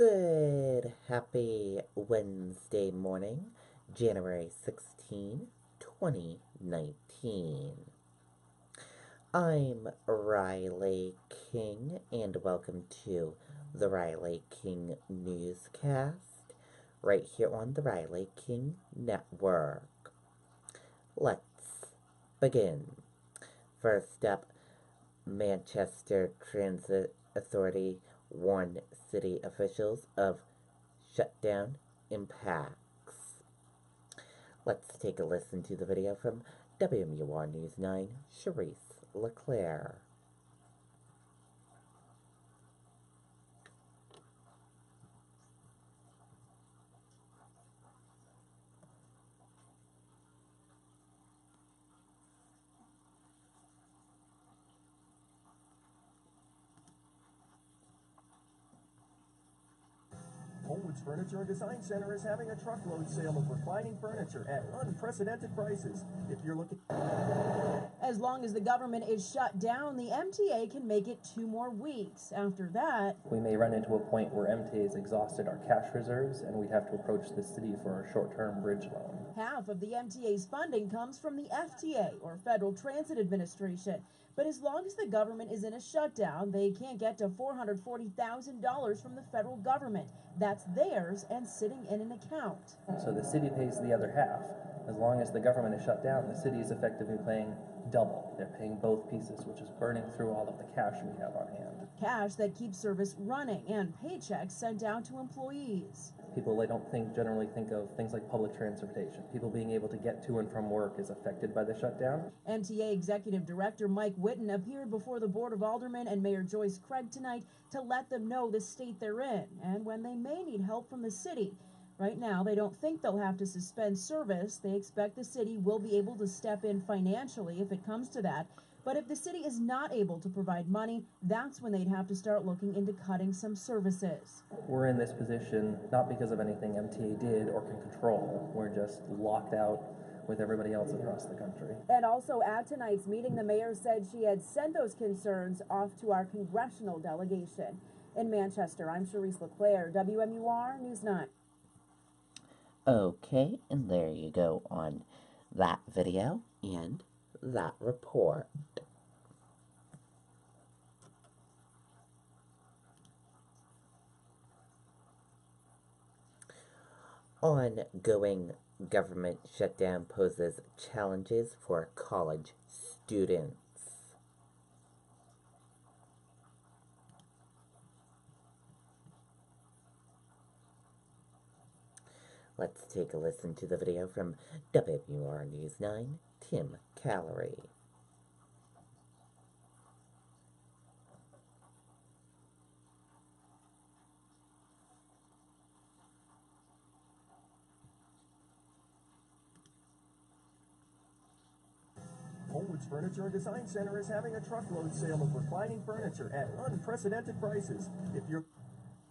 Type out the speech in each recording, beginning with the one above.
Good, happy Wednesday morning, January 16, 2019. I'm Riley King, and welcome to the Riley King Newscast, right here on the Riley King Network. Let's begin. First up, Manchester Transit Authority warned city officials of shutdown impacts. Let's take a listen to the video from WMUR News 9, Charisse LeClaire. Homewood's Furniture and Design Center is having a truckload sale of reclining furniture at unprecedented prices. If you're looking... As long as the government is shut down, the MTA can make it 2 more weeks. After that, we may run into a point where MTA has exhausted our cash reserves and we have to approach the city for a short-term bridge loan. Half of the MTA's funding comes from the FTA, or Federal Transit Administration. But as long as the government is in a shutdown, they can't get to $440,000 from the federal government. That's theirs and sitting in an account. So the city pays the other half. As long as the government is shut down, the city is effectively paying double. They're paying both pieces, which is burning through all of the cash we have on hand. Cash that keeps service running and paychecks sent out to employees. People generally think of things like public transportation. People being able to get to and from work is affected by the shutdown. MTA Executive Director Mike Whitten appeared before the Board of Aldermen and Mayor Joyce Craig tonight to let them know the state they're in and when they may need help from the city. Right now, they don't think they'll have to suspend service. They expect the city will be able to step in financially if it comes to that. But if the city is not able to provide money, that's when they'd have to start looking into cutting some services. We're in this position not because of anything MTA did or can control. We're just locked out with everybody else across the country. And also at tonight's meeting, the mayor said she had sent those concerns off to our congressional delegation. In Manchester, I'm Charisse LeClaire, WMUR News 9. Okay, and there you go on that video and that report. Ongoing government shutdown poses challenges for college students. Let's take a listen to the video from WMUR News 9, Tim Callery. Homewood's Furniture and Design Center is having a truckload sale of reclining furniture at unprecedented prices. If you're...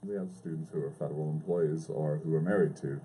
We have students who are federal employees or who are married to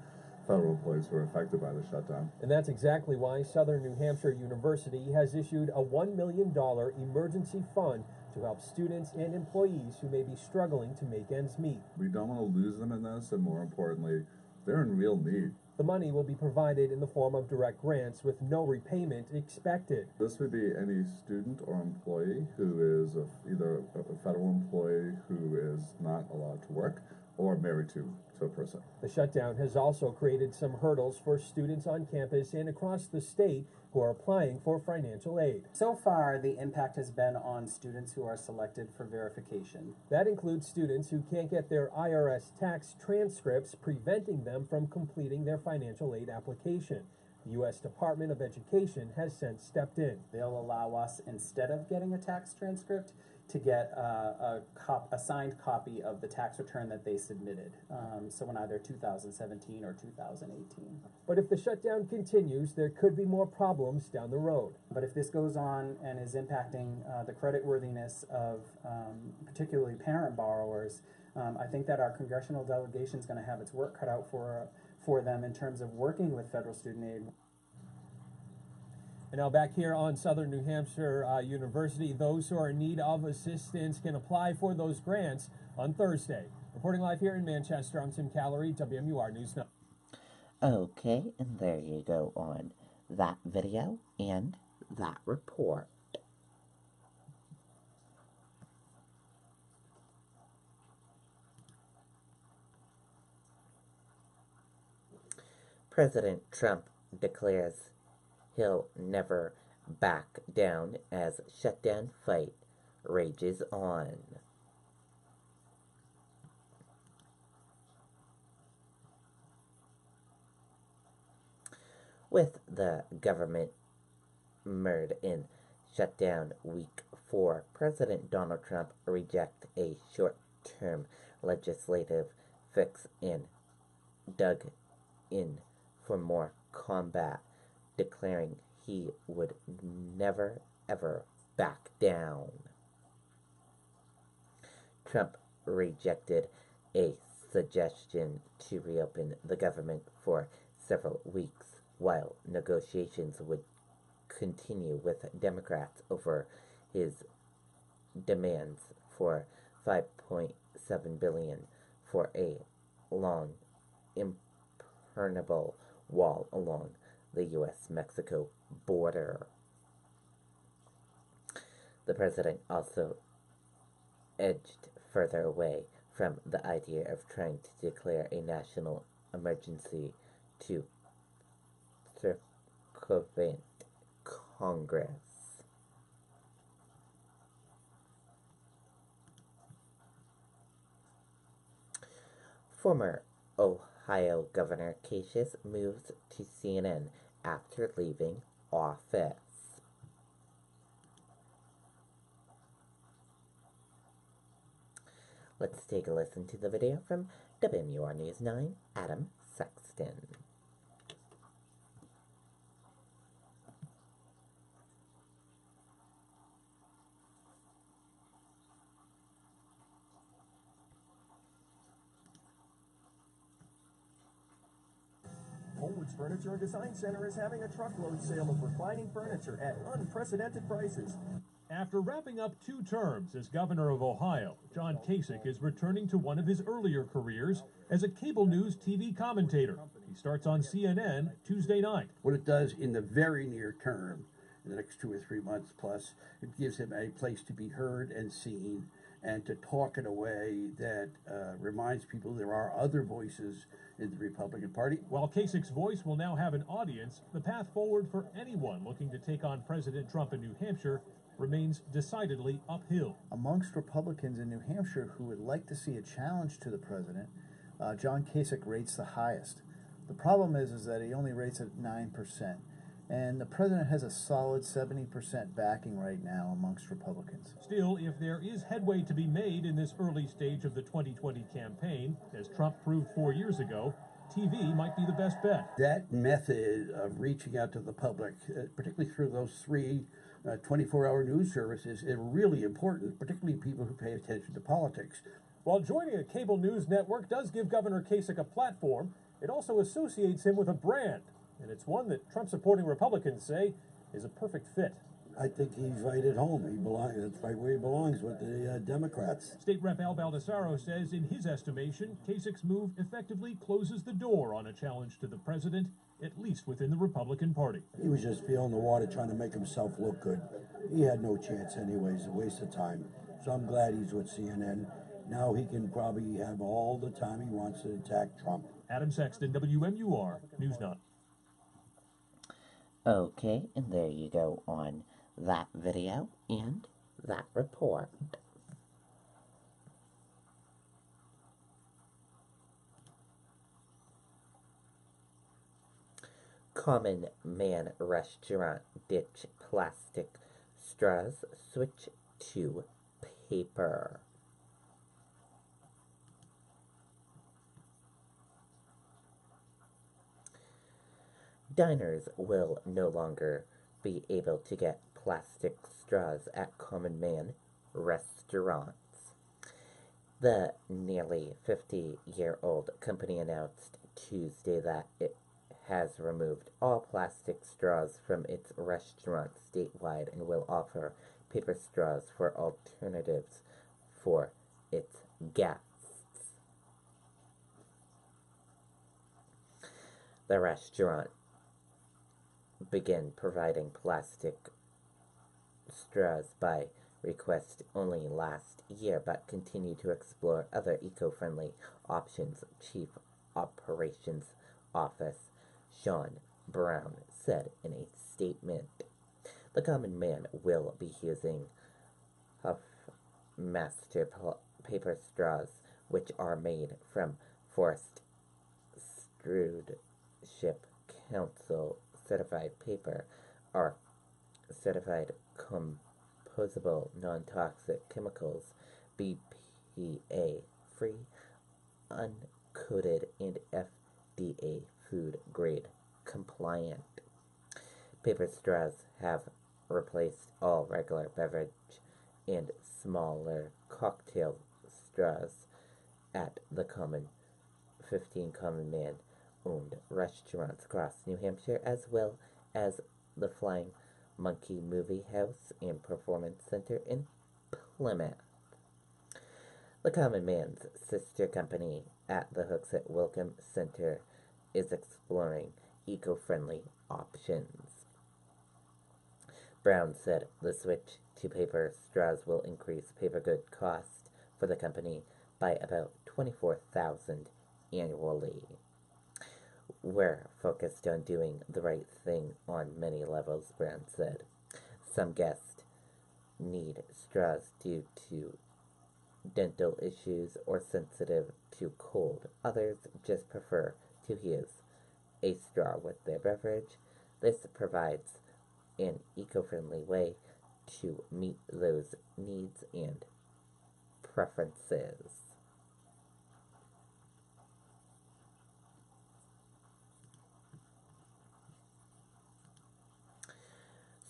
federal employees who are affected by the shutdown. And that's exactly why Southern New Hampshire University has issued a $1 million emergency fund to help students and employees who may be struggling to make ends meet. We don't want to lose them in this, and more importantly, they're in real need. The money will be provided in the form of direct grants with no repayment expected. This would be any student or employee who is either a federal employee who is not allowed to work or married to a person. The shutdown has also created some hurdles for students on campus and across the state who are applying for financial aid. So far, the impact has been on students who are selected for verification. That includes students who can't get their IRS tax transcripts, preventing them from completing their financial aid application. The U.S. Department of Education has since stepped in. They'll allow us, instead of getting a tax transcript, to get a signed copy of the tax return that they submitted, so in either 2017 or 2018. But if the shutdown continues, there could be more problems down the road. But if this goes on and is impacting the creditworthiness of particularly parent borrowers, I think that our congressional delegation is going to have its work cut out for them in terms of working with federal student aid. And now back here on Southern New Hampshire University, those who are in need of assistance can apply for those grants on Thursday. Reporting live here in Manchester, I'm Tim Callery, WMUR News 9. Okay, and there you go on that video and that report. President Trump declares he'll never back down as shutdown fight rages on. With the government mired in shutdown week 4, President Donald Trump rejected a short-term legislative fix and dug in for more combat, declaring he would never ever back down. Trump rejected a suggestion to reopen the government for several weeks while negotiations would continue with Democrats over his demands for $5.7 billion for a long, impermeable wall along the U.S.-Mexico border. The president also edged further away from the idea of trying to declare a national emergency to circumvent Congress. Former Ohio Governor Kasich moves to CNN after leaving office. Let's take a listen to the video from WMUR News 9, Adam Sexton. Homewood's Furniture and Design Center is having a truckload sale of reclining furniture at unprecedented prices. After wrapping up 2 terms as governor of Ohio, John Kasich is returning to one of his earlier careers as a cable news TV commentator. He starts on CNN Tuesday night. What it does in the very near term, in the next 2 or 3 months plus, it gives him a place to be heard and seen and to talk in a way that reminds people there are other voices in the Republican Party. While Kasich's voice will now have an audience, the path forward for anyone looking to take on President Trump in New Hampshire remains decidedly uphill. Amongst Republicans in New Hampshire who would like to see a challenge to the president, John Kasich rates the highest. The problem is that he only rates at 9%, and the president has a solid 70% backing right now amongst Republicans. Still, if there is headway to be made in this early stage of the 2020 campaign, as Trump proved 4 years ago, TV might be the best bet. That method of reaching out to the public, particularly through those 3 24-hour news services, is really important, particularly people who pay attention to politics. While joining a cable news network does give Governor Kasich a platform, it also associates him with a brand, and it's one that Trump-supporting Republicans say is a perfect fit. I think he's right at home. He belongs. That's right where he belongs, with the Democrats. State Rep Al Baldessaro says, in his estimation, Kasich's move effectively closes the door on a challenge to the president, at least within the Republican Party. He was just feeling the water, trying to make himself look good. He had no chance anyways, a waste of time. So I'm glad he's with CNN. Now he can probably have all the time he wants to attack Trump. Adam Sexton, WMUR, News 9. Okay, and there you go on that video and that report. Common Man restaurant ditch plastic straws, switch to paper. Diners will no longer be able to get plastic straws at Common Man restaurants. The nearly 50-year-old company announced Tuesday that it has removed all plastic straws from its restaurants statewide and will offer paper straws for alternatives for its guests. The restaurant began providing plastic straws by request only last year, but continue to explore other eco-friendly options. Chief Operations Officer Sean Brown said in a statement. The common man will be using Huff Master paper straws, which are made from Forest Stewardship Council certified paper, are certified composable non-toxic chemicals, BPA free, uncoated, and FDA food grade compliant. Paper straws have replaced all regular beverage and smaller cocktail straws at the 15 Common Man owned restaurants across New Hampshire, as well as the Flying Monkey Movie House and Performance Center in Plymouth. The Common Man's sister company at the Hooksett Welcome Center is exploring eco-friendly options. Brown said the switch to paper straws will increase paper good cost for the company by about $24,000 annually. We're focused on doing the right thing on many levels, Brown said. Some guests need straws due to dental issues or sensitive to cold. Others just prefer to use a straw with their beverage. This provides an eco-friendly way to meet those needs and preferences.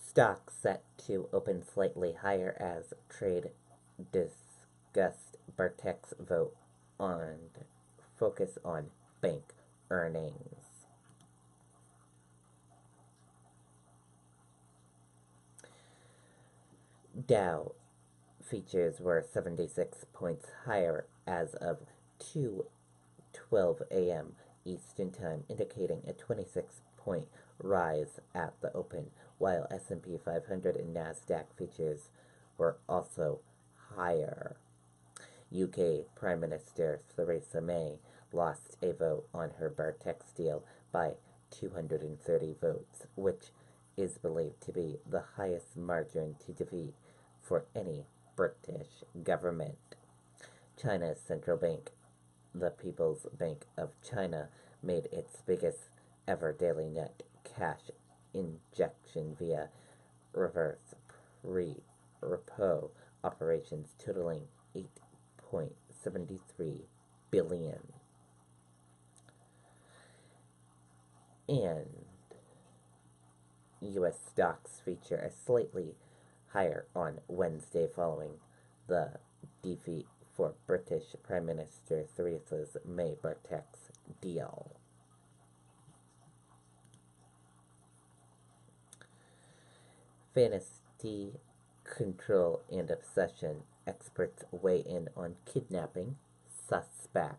Stock set to open slightly higher as trade discussed Bartek's vote on focus on bank earnings. Dow futures were 76 points higher as of 2:12 a.m. Eastern Time, indicating a 26-point rise at the open, while S&P 500 and Nasdaq futures were also higher. UK Prime Minister Theresa May lost a vote on her Bartex deal by 230 votes, which is believed to be the highest margin to defeat for any British government. China's central bank, the People's Bank of China, made its biggest ever daily net cash injection via reverse repo operations totaling $8.73 billion. And U.S. stocks feature a slightly higher on Wednesday following the defeat for British Prime Minister Theresa May Bartex deal. Fantasy, control, and obsession. Experts weigh in on kidnapping suspect.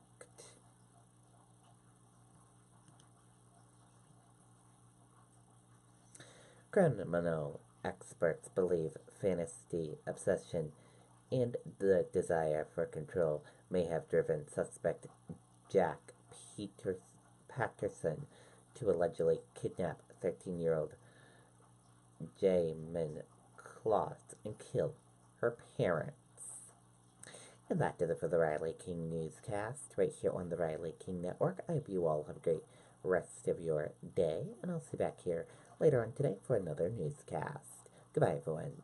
Criminal experts believe fantasy, obsession, and the desire for control may have driven suspect Jack Patterson to allegedly kidnap 13-year-old Jamin Cloth and kill her parents. And that does it for the Riley King Newscast, right here on the Riley King Network. I hope you all have a great rest of your day, and I'll see you back here later on today for another newscast. Goodbye, everyone.